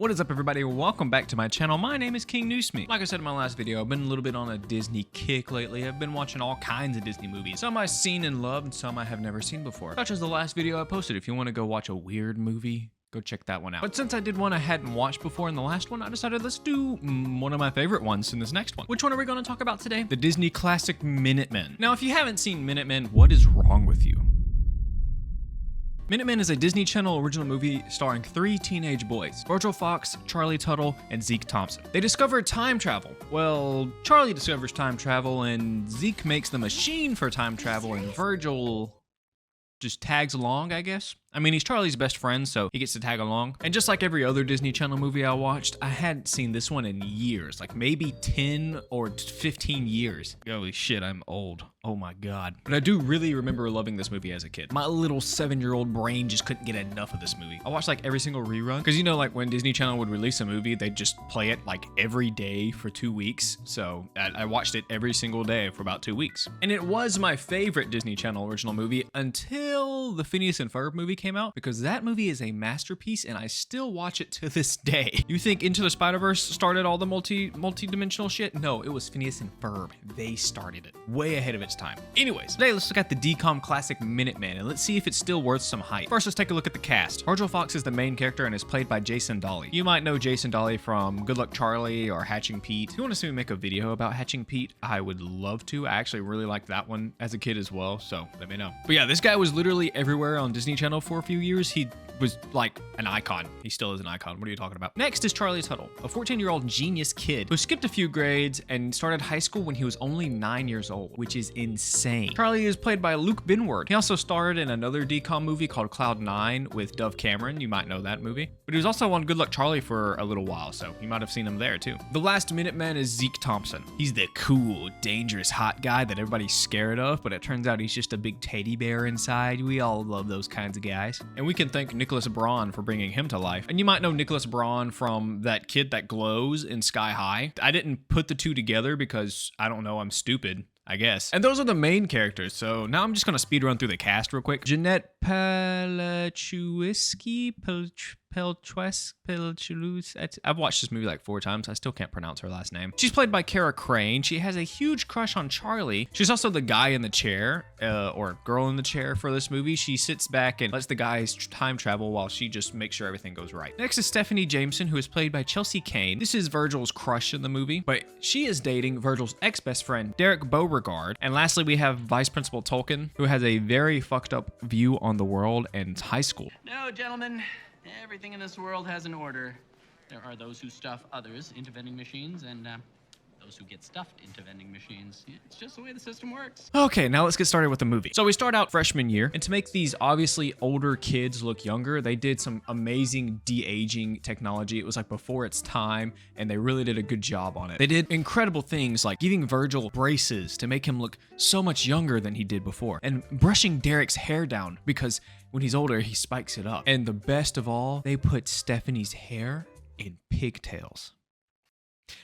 What is up, everybody? Welcome back to my channel. My name is King Newsme. Like I said in my last video, I've been a little bit on a Disney kick lately. I've been watching all kinds of Disney movies. Some I've seen and loved, and some I have never seen before. Such as the last video I posted. If you want to go watch a weird movie, go check that one out. But since I did one I hadn't watched before in the last one, I decided let's do one of my favorite ones in this next one. Which one are we going to talk about today? The Disney classic Minutemen. Now, if you haven't seen Minutemen, what is wrong with you? Minutemen is a Disney Channel original movie starring three teenage boys, Virgil Fox, Charlie Tuttle, and Zeke Thompson. They discover time travel. Well, Charlie discovers time travel, and Zeke makes the machine for time travel, and Virgil just tags along, I guess. I mean, he's Charlie's best friend, so he gets to tag along. And just like every other Disney Channel movie I watched, I hadn't seen this one in years, like maybe 10 or 15 years. Holy shit, I'm old. Oh my God. But I do really remember loving this movie as a kid. My little 7-year-old brain just couldn't get enough of this movie. I watched like every single rerun, because you know, like when Disney Channel would release a movie, they'd just play it like every day for 2 weeks. So I watched it every single day for about 2 weeks. And it was my favorite Disney Channel original movie until the Phineas and Ferb movie came out, because that movie is a masterpiece and I still watch it to this day. You think Into the Spider-Verse started all the multi-dimensional shit? No, it was Phineas and Ferb. They started it way ahead of its time. Anyways, today let's look at the DCOM classic Minutemen and let's see if it's still worth some hype. First, let's take a look at the cast. Virgil Fox is the main character and is played by Jason Dolley. You might know Jason Dolley from Good Luck Charlie or Hatching Pete. If you want to see me make a video about Hatching Pete, I would love to. I actually really liked that one as a kid as well, so let me know. But yeah, this guy was literally everywhere on Disney Channel for a few years. He was like an icon. He still is an icon. What are you talking about? Next is Charlie Tuttle, a 14-year-old genius kid who skipped a few grades and started high school when he was only 9 years old, which is insane. Charlie is played by Benward. He also starred in another DCOM movie called Cloud 9 with Dove Cameron. You might know that movie. But he was also on Good Luck Charlie for a little while, so you might have seen him there too. The last Minuteman is Zeke Thompson. He's the cool, dangerous, hot guy that everybody's scared of, but it turns out he's just a big teddy bear inside. We all love those kinds of guys. And we can thank Nicolas Braun for bringing him to life. And you might know Nicolas Braun from that kid that glows in Sky High. I didn't put the two together because, I don't know, I'm stupid, I guess. And those are the main characters, so now I'm just gonna speed run through the cast real quick. Jeanette Palachuski, I've watched this movie like 4 times. I still can't pronounce her last name. She's played by Kara Crane. She has a huge crush on Charlie. She's also the guy in the chair, or girl in the chair for this movie. She sits back and lets the guys time travel while she just makes sure everything goes right. Next is Stephanie Jameson, who is played by Chelsea Kane. This is Virgil's crush in the movie, but she is dating Virgil's ex-best friend, Derek Beauregard. And lastly, we have Vice Principal Tolkien, who has a very fucked up view on the world and high school. No, gentlemen. Everything in this world has an order. There are those who stuff others into vending machines and those who get stuffed into vending machines. It's just the way the system works. Okay, now let's get started with the movie. So we start out freshman year, and to make these obviously older kids look younger, they did some amazing de-aging technology. It was like before its time, and they really did a good job on it. They did incredible things like giving Virgil braces to make him look so much younger than he did before, and brushing Derek's hair down because when he's older, he spikes it up. And the best of all, they put Stephanie's hair in pigtails.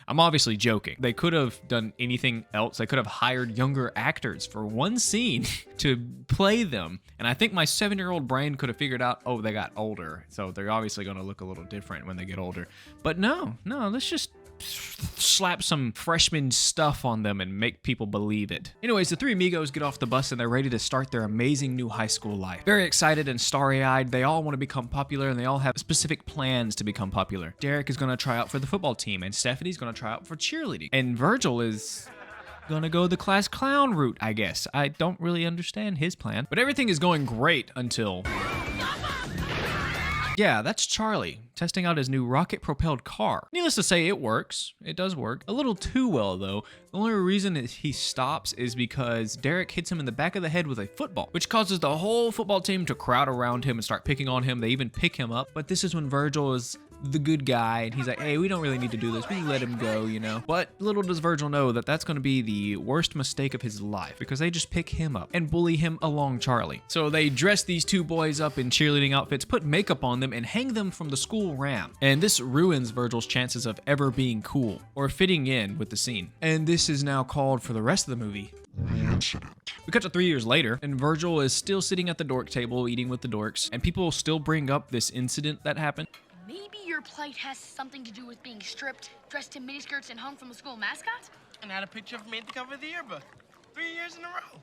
I'm obviously joking. They could have done anything else. They could have hired younger actors for one scene to play them. And I think my 7-year-old brain could have figured out, oh, they got older, so they're obviously going to look a little different when they get older. But no, let's just slap some freshman stuff on them and make people believe it. Anyways, the three amigos get off the bus and they're ready to start their amazing new high school life. Very excited and starry-eyed, they all want to become popular and they all have specific plans to become popular. Derek is going to try out for the football team and Stephanie's going to try out for cheerleading. And Virgil is gonna go the class clown route, I guess. I don't really understand his plan, but everything is going great until... Yeah, that's Charlie, testing out his new rocket-propelled car. Needless to say, it works. It does work. A little too well, though. The only reason he stops is because Derek hits him in the back of the head with a football, which causes the whole football team to crowd around him and start picking on him. They even pick him up, but this is when Virgil is the good guy, and he's like, hey, we don't really need to do this. We let him go, you know? But little does Virgil know that that's going to be the worst mistake of his life, because they just pick him up and bully him along Charlie. So they dress these two boys up in cheerleading outfits, put makeup on them, and hang them from the school ramp. And this ruins Virgil's chances of ever being cool or fitting in with the scene. And this is now called, for the rest of the movie, the incident. We cut to 3 years later, and Virgil is still sitting at the dork table eating with the dorks, and people still bring up this incident that happened. Maybe your plight has something to do with being stripped, dressed in miniskirts, and hung from the school mascot? And had a picture of me at the cover of the yearbook. 3 years in a row.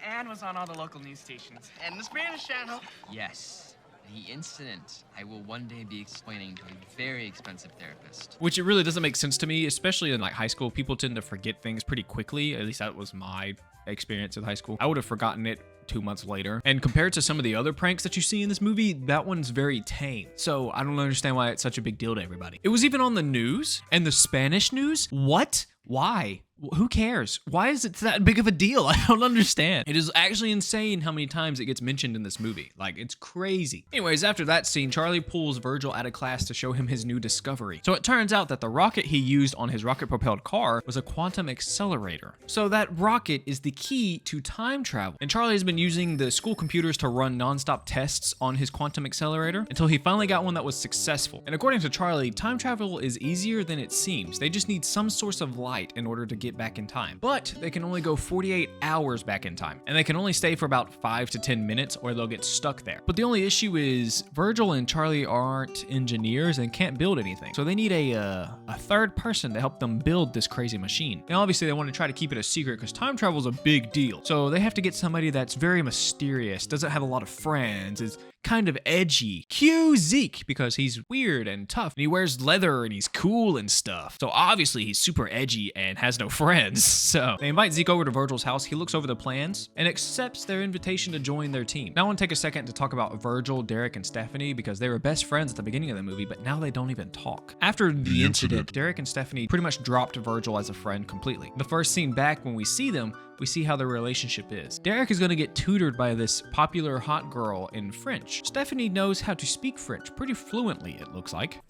And was on all the local news stations. And the Spanish channel. Yes. The incident I will one day be explaining to a very expensive therapist. Which it really doesn't make sense to me, especially in like high school. People tend to forget things pretty quickly. At least that was my experience in high school. I would have forgotten it 2 months later. And compared to some of the other pranks that you see in this movie, that one's very tame. So I don't understand why it's such a big deal to everybody. It was even on the news and the Spanish news. What? Why? Who cares? Why is it that big of a deal? I don't understand. It is actually insane how many times it gets mentioned in this movie. Like, it's crazy. Anyways, after that scene, Charlie pulls Virgil out of class to show him his new discovery. So it turns out that the rocket he used on his rocket-propelled car was a quantum accelerator. So that rocket is the key to time travel. And Charlie has been using the school computers to run non-stop tests on his quantum accelerator until he finally got one that was successful. And according to Charlie, time travel is easier than it seems. They just need some source of light in order to get back in time. But they can only go 48 hours back in time. And they can only stay for about 5 to 10 minutes or they'll get stuck there. But the only issue is Virgil and Charlie aren't engineers and can't build anything. So they need a third person to help them build this crazy machine. Now obviously they want to try to keep it a secret because time travel is a big deal. So they have to get somebody that's very mysterious, doesn't have a lot of friends, is kind of edgy. Cue Zeke, because he's weird and tough and he wears leather and he's cool and stuff. So obviously he's super edgy and has no friends. So they invite Zeke over to Virgil's house. He looks over the plans and accepts their invitation to join their team. Now I want to take a second to talk about Virgil, Derek, and Stephanie because they were best friends at the beginning of the movie, but now they don't even talk. After the incident, Derek and Stephanie pretty much dropped Virgil as a friend completely. The first scene back when we see them, we see how their relationship is. Derek is going to get tutored by this popular hot girl in French. Stephanie knows how to speak French pretty fluently, it looks like.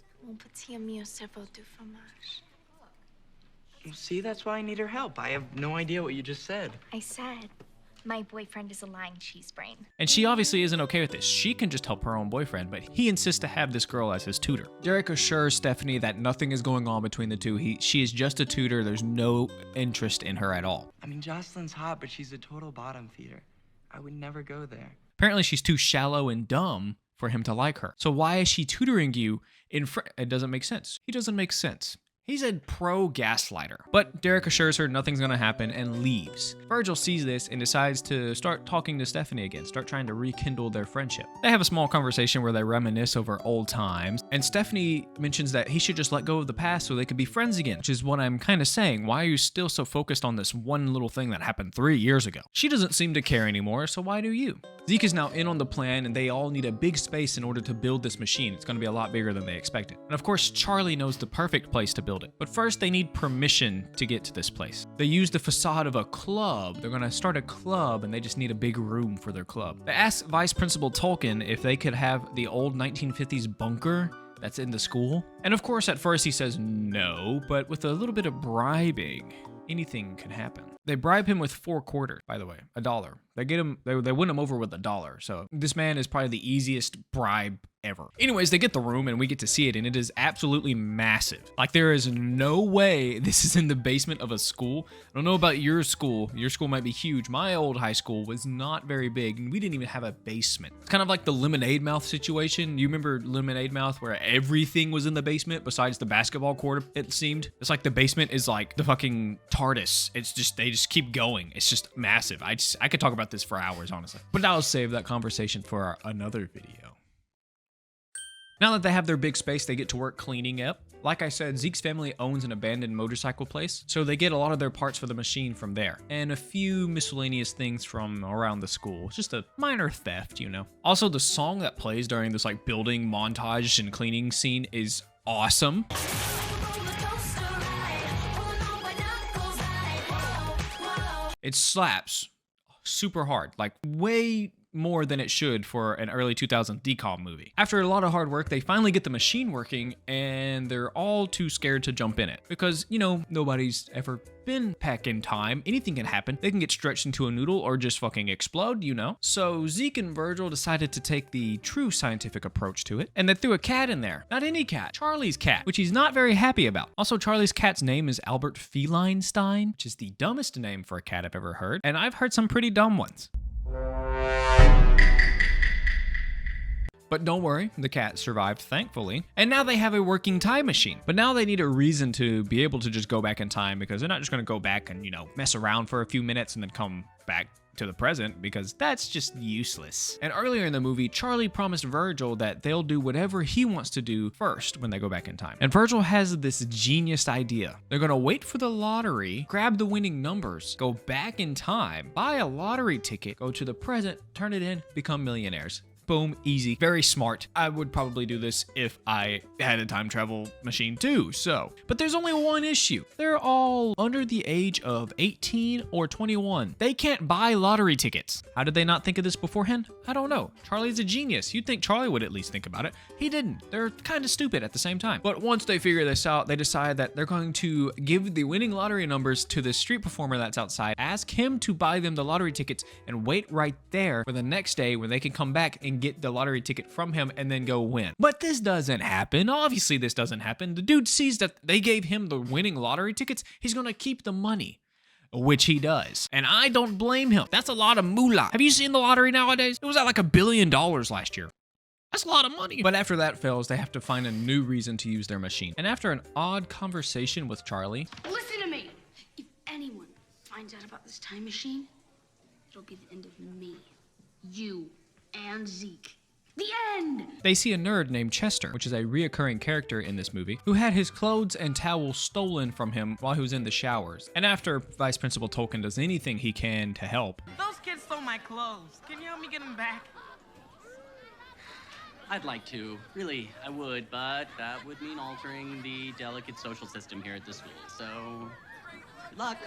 See, that's why I need her help. I have no idea what you just said. I said, my boyfriend is a lying cheese brain. And she obviously isn't okay with this. She can just help her own boyfriend, but he insists to have this girl as his tutor. Derek assures Stephanie that nothing is going on between the two. She is just a tutor. There's no interest in her at all. I mean, Jocelyn's hot, but she's a total bottom feeder. I would never go there. Apparently she's too shallow and dumb for him to like her. So why is she tutoring you in French? It doesn't make sense. He doesn't make sense. He's a pro gaslighter. But Derek assures her nothing's gonna happen and leaves. Virgil sees this and decides to start talking to Stephanie again, start trying to rekindle their friendship. They have a small conversation where they reminisce over old times, and Stephanie mentions that he should just let go of the past so they could be friends again, which is what I'm kind of saying. Why are you still so focused on this one little thing that happened 3 years ago? She doesn't seem to care anymore, so why do you? Zeke is now in on the plan, and they all need a big space in order to build this machine. It's gonna be a lot bigger than they expected. And of course, Charlie knows the perfect place to build it. But first, they need permission to get to this place. They use the facade of a club. They're gonna start a club, and they just need a big room for their club. They ask Vice Principal Tolkien if they could have the old 1950s bunker that's in the school. And of course, at first he says no, but with a little bit of bribing, anything can happen. They bribe him with 4 quarters, by the way, $1. They win him over with $1. So this man is probably the easiest bribe ever. Anyways, they get the room and we get to see it, and it is absolutely massive. Like, there is no way this is in the basement of a school. I don't know about your school. Your school might be huge. My old high school was not very big, and we didn't even have a basement. It's kind of like the Lemonade Mouth situation. You remember Lemonade Mouth where everything was in the basement besides the basketball court, it seemed? It's like the basement is like the fucking TARDIS. It's just, they just keep going. It's just massive. I could talk about this for hours, honestly. But I'll save that conversation for another video. Now that they have their big space, they get to work cleaning up. Like I said, Zeke's family owns an abandoned motorcycle place, so they get a lot of their parts for the machine from there, and a few miscellaneous things from around the school. It's just a minor theft, you know. Also, the song that plays during this like building montage and cleaning scene is awesome. It slaps super hard, like way more than it should for an early 2000s DCOM movie. After a lot of hard work, they finally get the machine working, and they're all too scared to jump in it because, you know, nobody's ever been back in time. Anything can happen. They can get stretched into a noodle or just fucking explode, you know. So Zeke and Virgil decided to take the true scientific approach to it, and they threw a cat in there. Not any cat, Charlie's cat, which he's not very happy about. Also, Charlie's cat's name is Albert Felinestein, which is the dumbest name for a cat I've ever heard, and I've heard some pretty dumb ones. But don't worry, the cat survived, thankfully. And now they have a working time machine. But now they need a reason to be able to just go back in time, because they're not just going to go back and, mess around for a few minutes and then come back to the present, because that's just useless. And earlier in the movie, Charlie promised Virgil that they'll do whatever he wants to do first when they go back in time. And Virgil has this genius idea. They're gonna wait for the lottery, grab the winning numbers, go back in time, buy a lottery ticket, go to the present, turn it in, become millionaires. Boom, easy, very smart. I would probably do this if I had a time travel machine too, But there's only one issue. They're all under the age of 18 or 21. They can't buy lottery tickets. How did they not think of this beforehand? I don't know. Charlie's a genius. You'd think Charlie would at least think about it. He didn't. They're kind of stupid at the same time. But once they figure this out, they decide that they're going to give the winning lottery numbers to the street performer that's outside, ask him to buy them the lottery tickets, and wait right there for the next day when they can come back and get the lottery ticket from him and then go win. But this doesn't happen. Obviously, this doesn't happen. The dude sees that they gave him the winning lottery tickets. He's gonna keep the money, which he does. And I don't blame him. That's a lot of moolah. Have you seen the lottery nowadays? It was at like $1 billion last year. That's a lot of money. But after that fails, they have to find a new reason to use their machine. And after an odd conversation with Charlie, Listen to me. If anyone finds out about this time machine, it'll be the end of me, you, and Zeke. The end! they see a nerd named Chester, which is a reoccurring character in this movie, who had his clothes and towels stolen from him while he was in the showers. And after Vice Principal Tolkien does anything he can to help, Those kids stole my clothes. Can you help me get them back? I'd like to. Really, I would, but that would mean altering the delicate social system here at the school. So, good luck.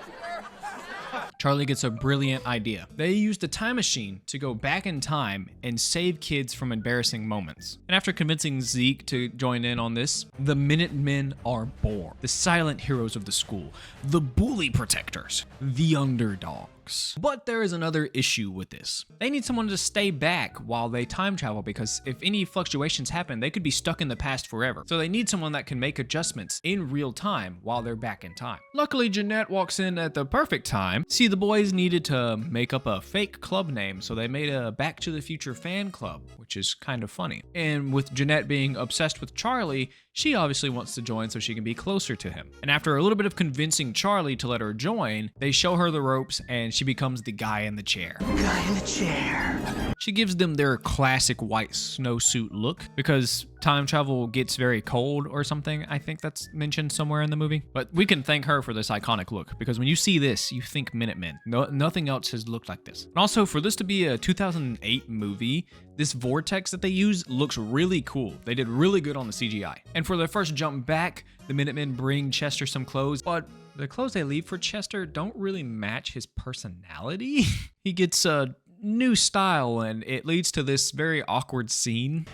Charlie gets a brilliant idea. They use the time machine to go back in time and save kids from embarrassing moments. And after convincing Zeke to join in on this, the Minutemen are born. The silent heroes of the school, the bully protectors, the underdogs. But there is another issue with this. They need someone to stay back while they time travel, because if any fluctuations happen, they could be stuck in the past forever. So they need someone that can make adjustments in real time while they're back in time. Luckily, Jeanette walks in at the perfect time. See, the boys needed to make up a fake club name, so they made a Back to the Future fan club, which is kind of funny. And with Jeanette being obsessed with Charlie, she obviously wants to join so she can be closer to him. And after a little bit of convincing Charlie to let her join, they show her the ropes and she becomes the guy in the chair. Guy in the chair. She gives them their classic white snowsuit look because time travel gets very cold or something. I think that's mentioned somewhere in the movie. But we can thank her for this iconic look, because when you see this, you think Minutemen. Nothing else has looked like this. And also, for this to be a 2008 movie, this vortex that they use looks really cool. They did really good on the CGI. And for their first jump back, the Minutemen bring Chester some clothes, but the clothes they leave for Chester don't really match his personality. He gets a new style, and it leads to this very awkward scene.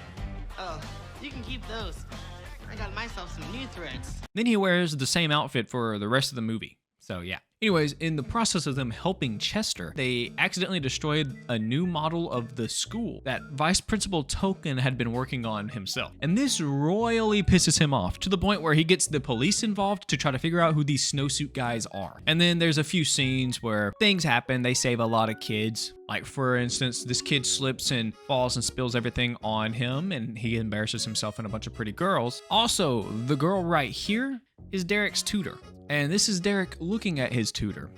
Oh, you can keep those. I got myself some new threads. Then he wears the same outfit for the rest of the movie. So yeah. Anyways, in the process of them helping Chester, they accidentally destroyed a new model of the school that Vice Principal Tolkien had been working on himself. And this royally pisses him off, to the point where he gets the police involved to try to figure out who these snowsuit guys are. And then there's a few scenes where things happen. They save a lot of kids. Like, for instance, this kid slips and falls and spills everything on him, and he embarrasses himself in a bunch of pretty girls. Also, the girl right here is Derek's tutor. And this is Derek looking at his tutor.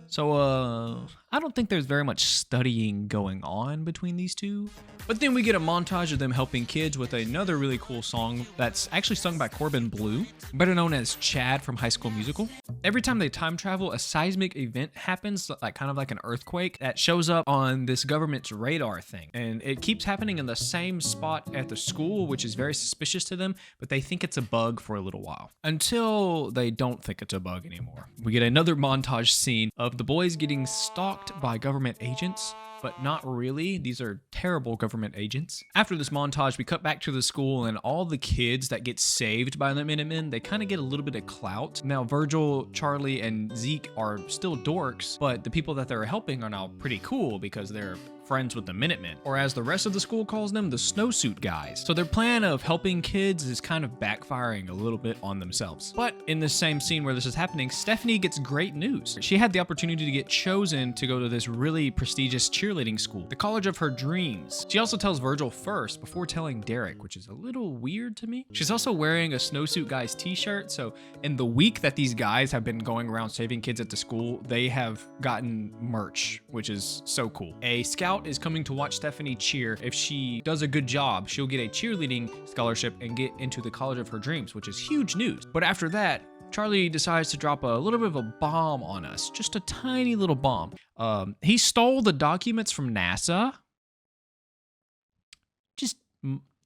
So, I don't think there's very much studying going on between these two. But then we get a montage of them helping kids with another really cool song that's actually sung by Corbin Bleu, better known as Chad from High School Musical. Every time they time travel, a seismic event happens, like kind of like an earthquake, that shows up on this government's radar thing. And it keeps happening in the same spot at the school, which is very suspicious to them, but they think it's a bug for a little while. Until they don't think it's a bug anymore. We get another montage scene of the boys getting stalked by government agents, but not really. These are terrible government agents. After this montage, we cut back to the school, and all the kids that get saved by the Minutemen, they kind of get a little bit of clout. Now, Virgil, Charlie, and Zeke are still dorks, but the people that they're helping are now pretty cool because they're friends with the Minutemen, or as the rest of the school calls them, the snowsuit guys. So their plan of helping kids is kind of backfiring a little bit on themselves. But in the same scene where this is happening, Stephanie gets great news. She had the opportunity to get chosen to go to this really prestigious cheerleading cheerleading school, the college of her dreams. She also tells Virgil first before telling Derek, which is a little weird to me. She's also wearing a Snowsuit Guys t-shirt, so in the week that these guys have been going around saving kids at the school, they have gotten merch, which is so cool. A scout is coming to watch Stephanie cheer. If she does a good job, she'll get a cheerleading scholarship and get into the college of her dreams, which is huge news. But after that, Charlie decides to drop a little bit of a bomb on us, just a tiny little bomb. He stole the documents from NASA. Just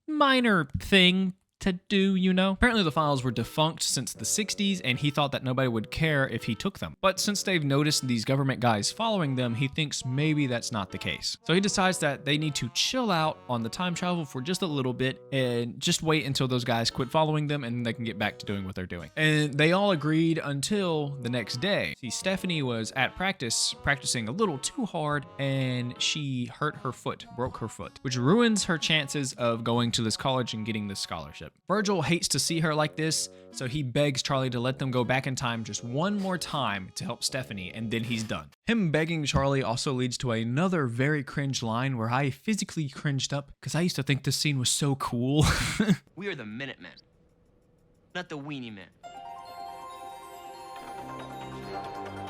minor thing to do, you know? Apparently the files were defunct since the 60s, and he thought that nobody would care if he took them. But since they've noticed these government guys following them, he thinks maybe that's not the case. So he decides that they need to chill out on the time travel for just a little bit and just wait until those guys quit following them and they can get back to doing what they're doing. And they all agreed until the next day. See, Stephanie was at practicing a little too hard, and she hurt her foot, broke her foot, which ruins her chances of going to this college and getting this scholarship. Virgil hates to see her like this, so he begs Charlie to let them go back in time just one more time to help Stephanie, and then he's done. Him begging Charlie also leads to another very cringe line where I physically cringed up because I used to think this scene was so cool. We are the Minutemen, not the Weenie Men.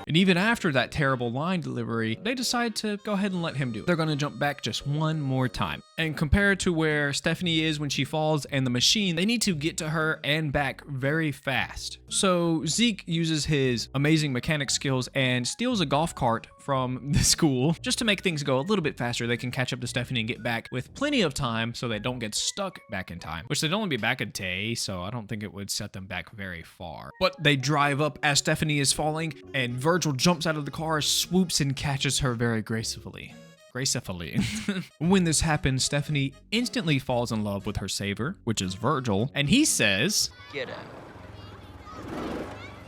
And even after that terrible line delivery, they decide to go ahead and let him do it. They're going to jump back just one more time. And compared to where Stephanie is when she falls and the machine, they need to get to her and back very fast. So Zeke uses his amazing mechanic skills and steals a golf cart from the school just to make things go a little bit faster. They can catch up to Stephanie and get back with plenty of time so they don't get stuck back in time, which they'd only be back a day, so I don't think it would set them back very far. But they drive up as Stephanie is falling, and Virgil jumps out of the car, swoops, and catches her very gracefully. When this happens, Stephanie instantly falls in love with her savior, which is Virgil, and he says, Get out.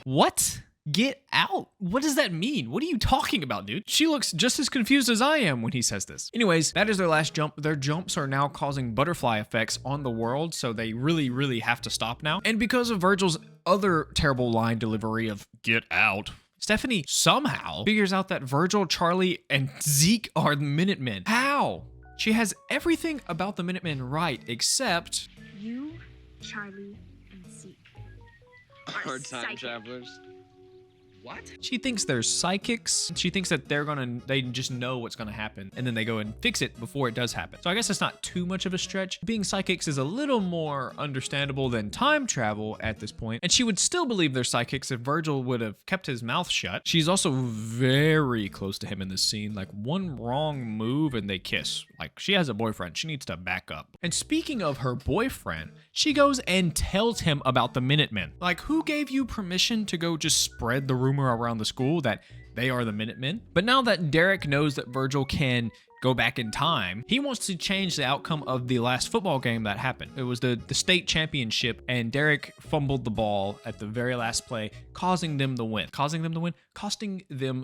What? Get out? What does that mean? What are you talking about, dude? She looks just as confused as I am when he says this. Anyways, that is their last jump. Their jumps are now causing butterfly effects on the world, so they really have to stop now. And because of Virgil's other terrible line delivery of get out, Stephanie somehow figures out that Virgil, Charlie, and Zeke are the Minutemen. How? She has everything about the Minutemen right, except... You, Charlie, and Zeke Our time travelers. What? She thinks they're psychics. She thinks that they just know what's gonna happen, and then they go and fix it before it does happen. So I guess it's not too much of a stretch. Being psychics is a little more understandable than time travel at this point, and she would still believe they're psychics if Virgil would have kept his mouth shut. She's also very close to him in this scene. Like, one wrong move and they kiss. Like, she has a boyfriend. She needs to back up. And speaking of her boyfriend, she goes and tells him about the Minutemen. Like, who gave you permission to go just spread the rumor around the school that they are the Minutemen? But now that Derek knows that Virgil can go back in time, he wants to change the outcome of the last football game that happened. It was the state championship, and Derek fumbled the ball at the very last play, costing them the win. Costing them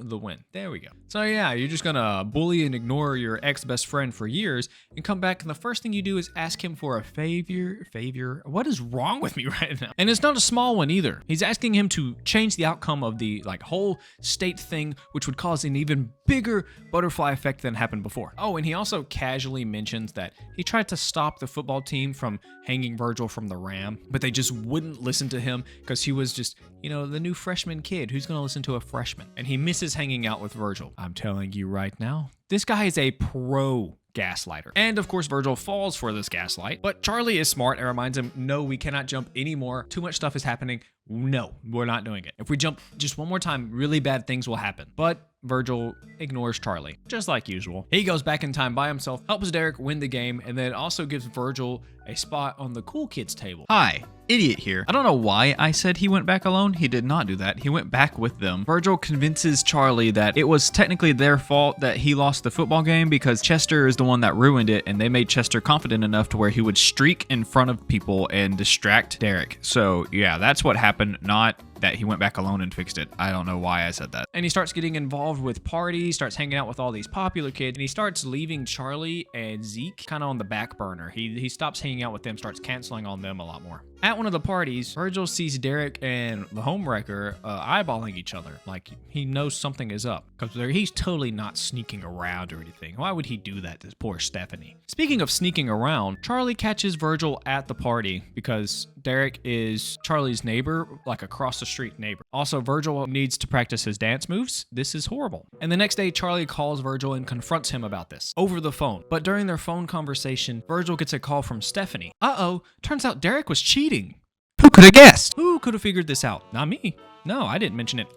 the win. There we go. So yeah, you're just gonna bully and ignore your ex-best friend for years and come back, and the first thing you do is ask him for a favor. What is wrong with me right now? And it's not a small one either. He's asking him to change the outcome of the whole state thing, which would cause an even bigger butterfly effect than happened before. Oh, and he also casually mentions that he tried to stop the football team from hanging Virgil from the ram, but they just wouldn't listen to him because he was just, the new freshman kid. Who's going to listen to a freshman? And he misses hanging out with Virgil. I'm telling you right now, this guy is a pro gaslighter. And of course, Virgil falls for this gaslight, but Charlie is smart and reminds him, no, we cannot jump anymore. Too much stuff is happening. No, we're not doing it. If we jump just one more time, really bad things will happen. But Virgil ignores Charlie, just like usual. He goes back in time by himself, helps Derek win the game, and then also gives Virgil a spot on the cool kids table. Hi, idiot here. I don't know why I said he went back alone. He did not do that. He went back with them. Virgil convinces Charlie that it was technically their fault that he lost the football game because Chester is the one that ruined it, and they made Chester confident enough to where he would streak in front of people and distract Derek. So yeah, that's what happened, not that he went back alone and fixed it. I don't know why I said that. And he starts getting involved with parties, starts hanging out with all these popular kids, and he starts leaving Charlie and Zeke kind of on the back burner. He stops hanging out with them, starts canceling on them a lot more. At one of the parties, Virgil sees Derek and the homewrecker eyeballing each other, like he knows something is up, because he's totally not sneaking around or anything. Why would he do that to poor Stephanie? Speaking of sneaking around, Charlie catches Virgil at the party because Derek is Charlie's neighbor, like across the street neighbor. Also, Virgil needs to practice his dance moves. This is horrible. And the next day, Charlie calls Virgil and confronts him about this over the phone. But during their phone conversation, Virgil gets a call from Stephanie. Uh-oh, turns out Derek was cheating. Who could have guessed? Who could have figured this out? Not me. No, I didn't mention it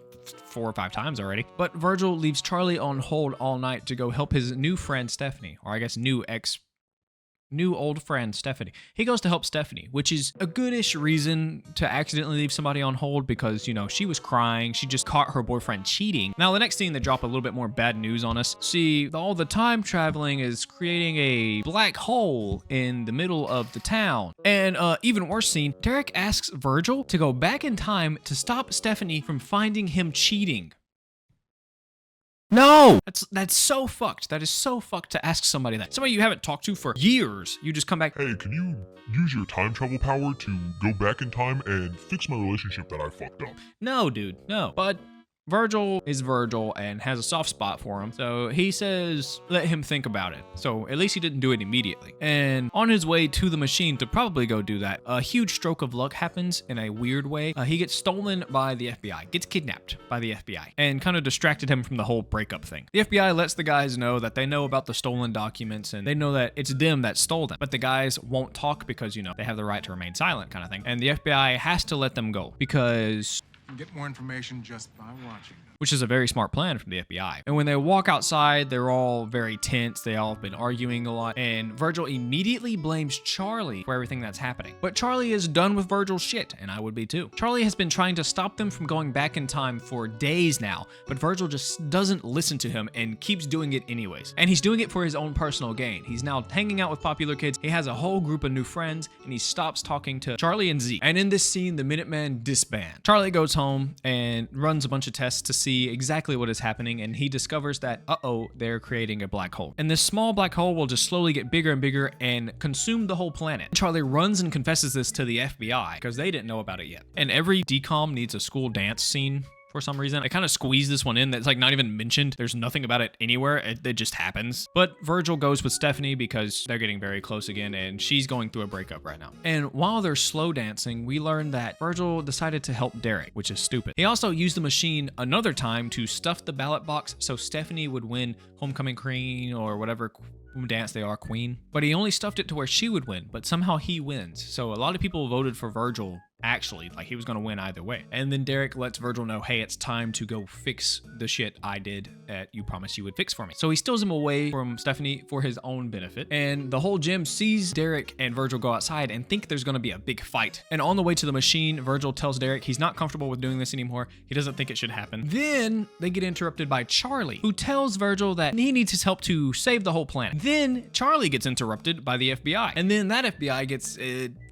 4 or 5 times already. But Virgil leaves Charlie on hold all night to go help his new friend Stephanie, or I guess new old friend Stephanie. He goes to help Stephanie, which is a goodish reason to accidentally leave somebody on hold because, you know, she was crying. She just caught her boyfriend cheating. Now, the next scene, they drop a little bit more bad news on us. See, all the time traveling is creating a black hole in the middle of the town. And even worse scene, Derek asks Virgil to go back in time to stop Stephanie from finding him cheating. No! That's so fucked. That is so fucked to ask somebody that. Somebody you haven't talked to for years. You just come back. Hey, can you use your time travel power to go back in time and fix my relationship that I fucked up? No, dude, no. But Virgil is Virgil and has a soft spot for him. So he says, let him think about it. So at least he didn't do it immediately. And on his way to the machine to probably go do that, a huge stroke of luck happens in a weird way. He gets stolen by the FBI, gets kidnapped by the FBI, and kind of distracted him from the whole breakup thing. The FBI lets the guys know that they know about the stolen documents and they know that it's them that stole them. But the guys won't talk because, you know, they have the right to remain silent kind of thing. And the FBI has to let them go because... Get more information just by watching. Which is a very smart plan from the FBI. And when they walk outside, they're all very tense. They all have been arguing a lot. And Virgil immediately blames Charlie for everything that's happening. But Charlie is done with Virgil's shit, and I would be too. Charlie has been trying to stop them from going back in time for days now, but Virgil just doesn't listen to him and keeps doing it anyways. And he's doing it for his own personal gain. He's now hanging out with popular kids. He has a whole group of new friends, and he stops talking to Charlie and Zeke. And in this scene, the Minutemen disband. Charlie goes home and runs a bunch of tests to see exactly what is happening, and he discovers that, uh-oh, they're creating a black hole. And this small black hole will just slowly get bigger and bigger and consume the whole planet. Charlie runs and confesses this to the FBI because they didn't know about it yet. And every DCOM needs a school dance scene. For some reason, I kind of squeezed this one in that's like not even mentioned. There's nothing about it anywhere. It just happens. But Virgil goes with Stephanie because they're getting very close again and she's going through a breakup right now. And while they're slow dancing, we learn that Virgil decided to help Derek, which is stupid. He also used the machine another time to stuff the ballot box so Stephanie would win Homecoming Queen or whatever dance they are, Queen. But he only stuffed it to where she would win, but somehow he wins. So a lot of people voted for Virgil. Actually, like he was going to win either way. And then Derek lets Virgil know, hey, it's time to go fix the shit I did that you promised you would fix for me. So he steals him away from Stephanie for his own benefit. And the whole gym sees Derek and Virgil go outside and think there's going to be a big fight. And on the way to the machine, Virgil tells Derek he's not comfortable with doing this anymore. He doesn't think it should happen. Then they get interrupted by Charlie, who tells Virgil that he needs his help to save the whole planet. Then Charlie gets interrupted by the FBI. And then that FBI gets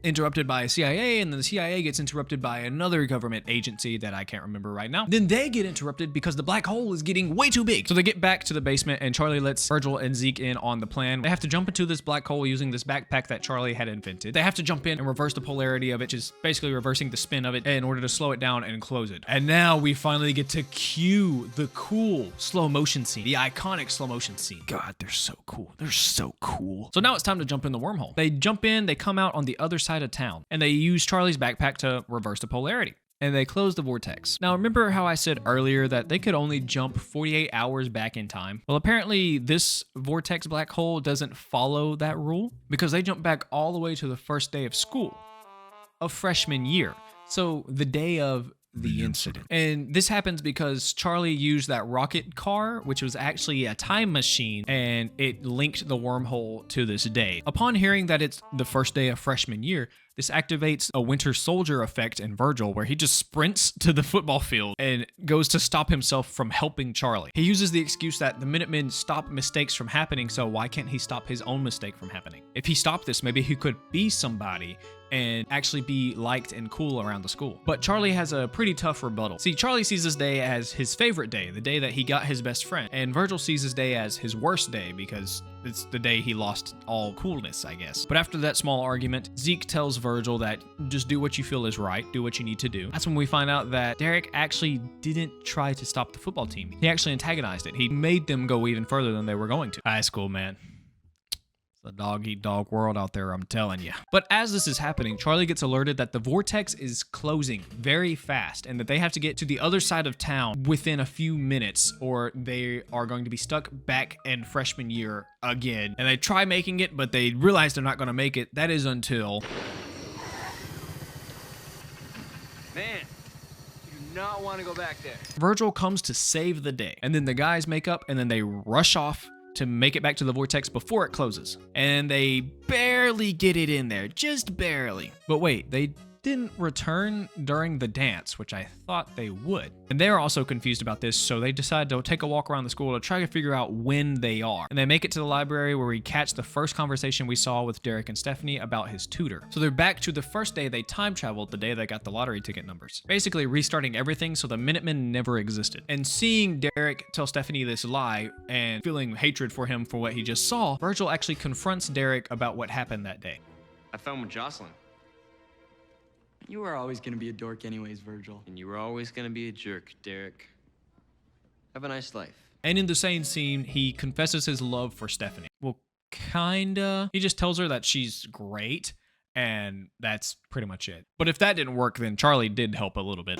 interrupted by CIA, and then the CIA gets interrupted by another government agency that I can't remember right now. Then they get interrupted because the black hole is getting way too big. So they get back to the basement and Charlie lets Virgil and Zeke in on the plan. They have to jump into this black hole using this backpack that Charlie had invented. They have to jump in and reverse the polarity of it, which is basically reversing the spin of it in order to slow it down and close it. And now we finally get to cue the cool slow motion scene, the iconic slow motion scene. God, they're so cool. They're so cool. So now it's time to jump in the wormhole. They jump in, they come out on the other side of town, and they use Charlie's backpack to reverse the polarity. And they close the vortex. Now, remember how I said earlier that they could only jump 48 hours back in time? Well, apparently this vortex black hole doesn't follow that rule because they jump back all the way to the first day of school of freshman year. So the day of the incident. And this happens because Charlie used that rocket car, which was actually a time machine, and it linked the wormhole to this day. Upon hearing that it's the first day of freshman year, this activates a Winter Soldier effect in Virgil where he just sprints to the football field and goes to stop himself from helping Charlie. He uses the excuse that the Minutemen stop mistakes from happening, so why can't he stop his own mistake from happening? If he stopped this, maybe he could be somebody and actually be liked and cool around the school. But Charlie has a pretty tough rebuttal. See, Charlie sees this day as his favorite day, the day that he got his best friend, and Virgil sees this day as his worst day because it's the day he lost all coolness, I guess. But after that small argument, Zeke tells Virgil that just do what you feel is right, do what you need to do. That's when we find out that Derek actually didn't try to stop the football team. He actually antagonized it. He made them go even further than they were going to. High school, man. The dog-eat-dog world out there, I'm telling you. But as this is happening, Charlie gets alerted that the vortex is closing very fast and that they have to get to the other side of town within a few minutes or they are going to be stuck back in freshman year again. And they try making it, but they realize they're not going to make it. That is until... Man, you do not want to go back there. Virgil comes to save the day. And then the guys make up and then they rush off to make it back to the vortex before it closes. And they barely get it in there, just barely. But wait, they didn't return during the dance, which I thought they would. And they're also confused about this, so they decide to take a walk around the school to try to figure out when they are. And they make it to the library where we catch the first conversation we saw with Derek and Stephanie about his tutor. So they're back to the first day they time traveled, the day they got the lottery ticket numbers. Basically restarting everything so the Minutemen never existed. And seeing Derek tell Stephanie this lie and feeling hatred for him for what he just saw, Virgil actually confronts Derek about what happened that day. I found with Jocelyn. You were always gonna be a dork anyways, Virgil. And you were always gonna be a jerk, Derek. Have a nice life. And in the same scene, he confesses his love for Stephanie. Well, kinda. He just tells her that she's great, and that's pretty much it. But if that didn't work, then Charlie did help a little bit.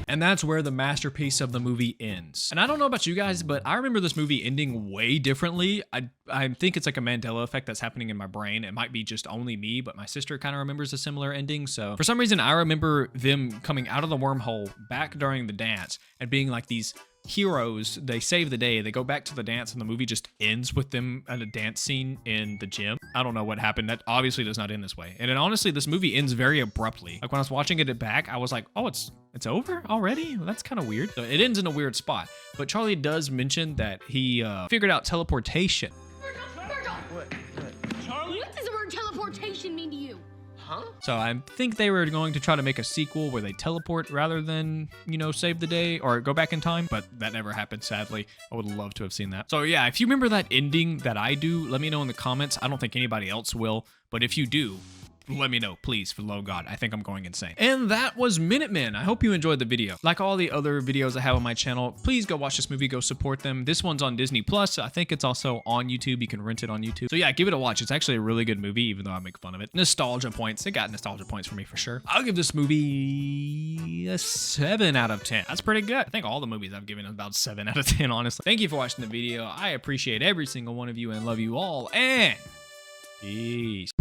And that's where the masterpiece of the movie ends. And I don't know about you guys, but I remember this movie ending way differently. I think it's like a Mandela effect that's happening in my brain. It might be just only me, but my sister kind of remembers a similar ending. So for some reason, I remember them coming out of the wormhole back during the dance and being like these heroes. They save the day, they go back to the dance, and the movie just ends with them at a dance scene in the gym. I don't know what happened. That obviously does not end this way. And then honestly, this movie ends very abruptly. Like when I was watching it back, I was like, oh, it's over already? Well, that's kind of weird. So it ends in a weird spot. But Charlie does mention that he figured out teleportation. Virgil! What? Charlie? What does the word teleportation mean to you? Huh? So I think they were going to try to make a sequel where they teleport rather than, you know, save the day or go back in time, but that never happened, sadly. I would love to have seen that. So yeah, if you remember that ending that I do, let me know in the comments. I don't think anybody else will, but if you do, let me know, please, for the love of God. I think I'm going insane. And that was Minutemen. I hope you enjoyed the video. Like all the other videos I have on my channel, please go watch this movie, go support them. This one's on Disney Plus. I think it's also on YouTube. You can rent it on YouTube. So yeah, give it a watch. It's actually a really good movie, even though I make fun of it. Nostalgia points. It got nostalgia points for me for sure. I'll give this movie a 7 out of 10. That's pretty good. I think all the movies I've given about 7 out of 10, honestly. Thank you for watching the video. I appreciate every single one of you and love you all. And peace.